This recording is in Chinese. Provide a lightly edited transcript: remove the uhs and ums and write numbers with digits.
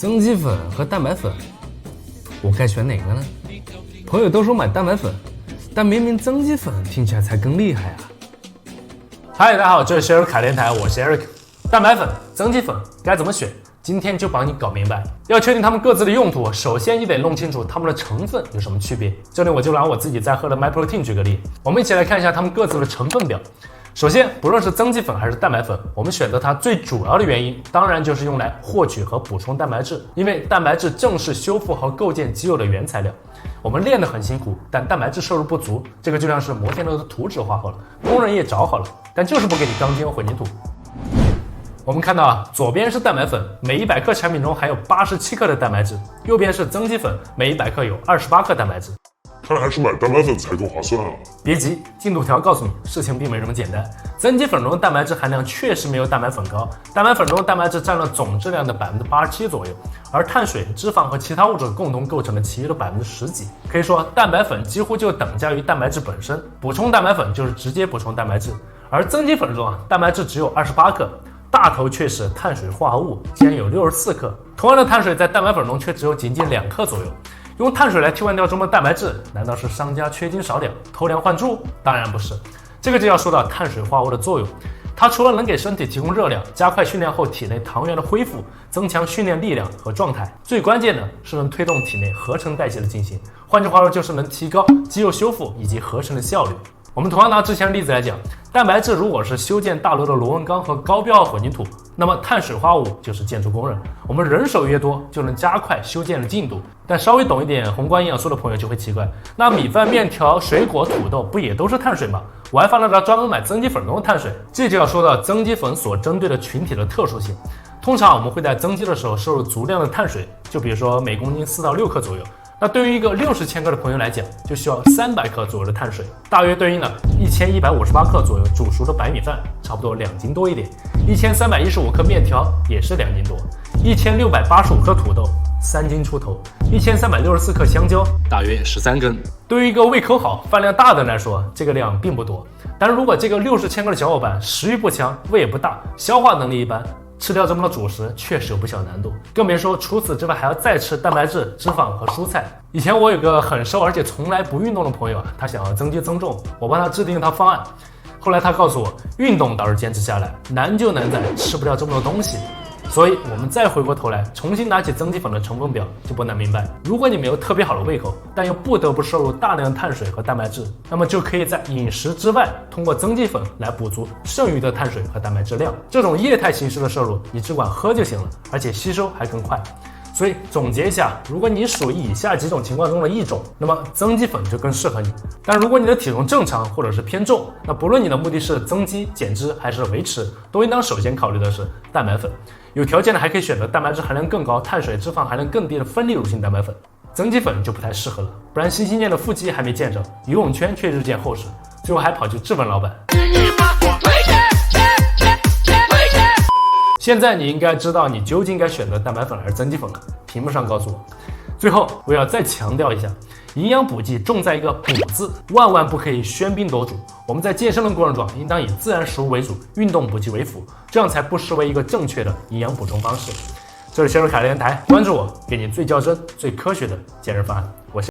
增肌粉和蛋白粉，我该选哪个呢？朋友都说买蛋白粉，但明明增肌粉听起来才更厉害啊！嗨，大家好，这里是 Eric 卡电台，我是 Eric。蛋白粉、增肌粉该怎么选？今天就帮你搞明白。要确定它们各自的用途，首先你得弄清楚它们的成分有什么区别。这里我就拿我自己在喝的 MyProtein 举个例，我们一起来看一下它们各自的成分表。首先，不论是增肌粉还是蛋白粉，我们选择它最主要的原因，当然就是用来获取和补充蛋白质，因为蛋白质正是修复和构建肌肉的原材料。我们练得很辛苦，但蛋白质摄入不足，这个就像是摩天楼的图纸画好了，工人也找好了，但就是不给你钢筋和混凝土。我们看到啊，左边是蛋白粉，每100克产品中含有87克的蛋白质；右边是增肌粉，每100克有28克蛋白质。看来还是买蛋白粉才够划算啊！别急，进度条告诉你，事情并没这么简单。增肌粉中的蛋白质含量确实没有蛋白粉高，蛋白粉中的蛋白质占了总质量的87%左右，而碳水、脂肪和其他物质共同构成了其余的10%几。可以说，蛋白粉几乎就等价于蛋白质本身，补充蛋白粉就是直接补充蛋白质。而增肌粉中啊，蛋白质只有28克。大头却是碳水化合物，竟然有64克。同样的碳水在蛋白粉中却只有仅2克左右。用碳水来替换掉中的蛋白质，难道是商家缺斤少两、偷梁换柱？当然不是，这个就要说到碳水化合物的作用。它除了能给身体提供热量，加快训练后体内糖原的恢复，增强训练力量和状态，最关键的是能推动体内合成代谢的进行。换句话说，就是能提高肌肉修复以及合成的效率。我们同样拿之前的例子来讲，蛋白质如果是修建大楼的螺纹钢和高标混凝土，那么碳水化合物就是建筑工人。我们人手越多，就能加快修建的进度。但稍微懂一点宏观营养素的朋友就会奇怪，那米饭、面条、水果、土豆不也都是碳水吗？我还犯了专门买增肌粉中的碳水。这就要说到增肌粉所针对的群体的特殊性。通常我们会在增肌的时候摄入足量的碳水，就比如说每公斤4到6克左右。那对于一个60千克的朋友来讲，就需要300克左右的碳水，大约对应了1158克左右煮熟的白米饭，差不多2斤多一点；1315克面条也是2斤多；1685克土豆3斤出头；1364克香蕉大约13根。对于一个胃口好、饭量大的人来说，这个量并不多。但如果这个60千克的小伙伴食欲不强、胃也不大、消化能力一般，吃掉这么多主食确实有不小难度，更别说除此之外还要再吃蛋白质、脂肪和蔬菜。以前我有个很瘦而且从来不运动的朋友，他想要增肌增重，我帮他制定一套方案。后来他告诉我，运动倒是坚持下来，难就难在吃不掉这么多东西。所以我们再回过头来重新拿起增肌粉的成分表，就不难明白，如果你没有特别好的胃口，但又不得不摄入大量碳水和蛋白质，那么就可以在饮食之外通过增肌粉来补足剩余的碳水和蛋白质量。这种液态形式的摄入，你只管喝就行了，而且吸收还更快。所以总结一下，如果你属于以下几种情况中的一种，那么增肌粉就更适合你。但如果你的体重正常或者是偏重，那不论你的目的是增肌、减脂还是维持，都应当首先考虑的是蛋白粉。有条件的还可以选择蛋白质含量更高、碳水脂肪含量更低的分离乳清蛋白粉。增肌粉就不太适合了，不然心心念的腹肌还没见着，游泳圈却日渐厚实，最后还跑去质问老板。现在你应该知道你究竟该选择蛋白粉还是增肌粉了，屏幕上告诉我。最后我要再强调一下，营养补剂重在一个补字，万万不可以喧宾夺主。我们在健身的过程中应当以自然食物为主，运动补剂为辅，这样才不失为一个正确的营养补充方式。这里是Eric卡电台，关注我，给你最较真、最科学的健身方案。我是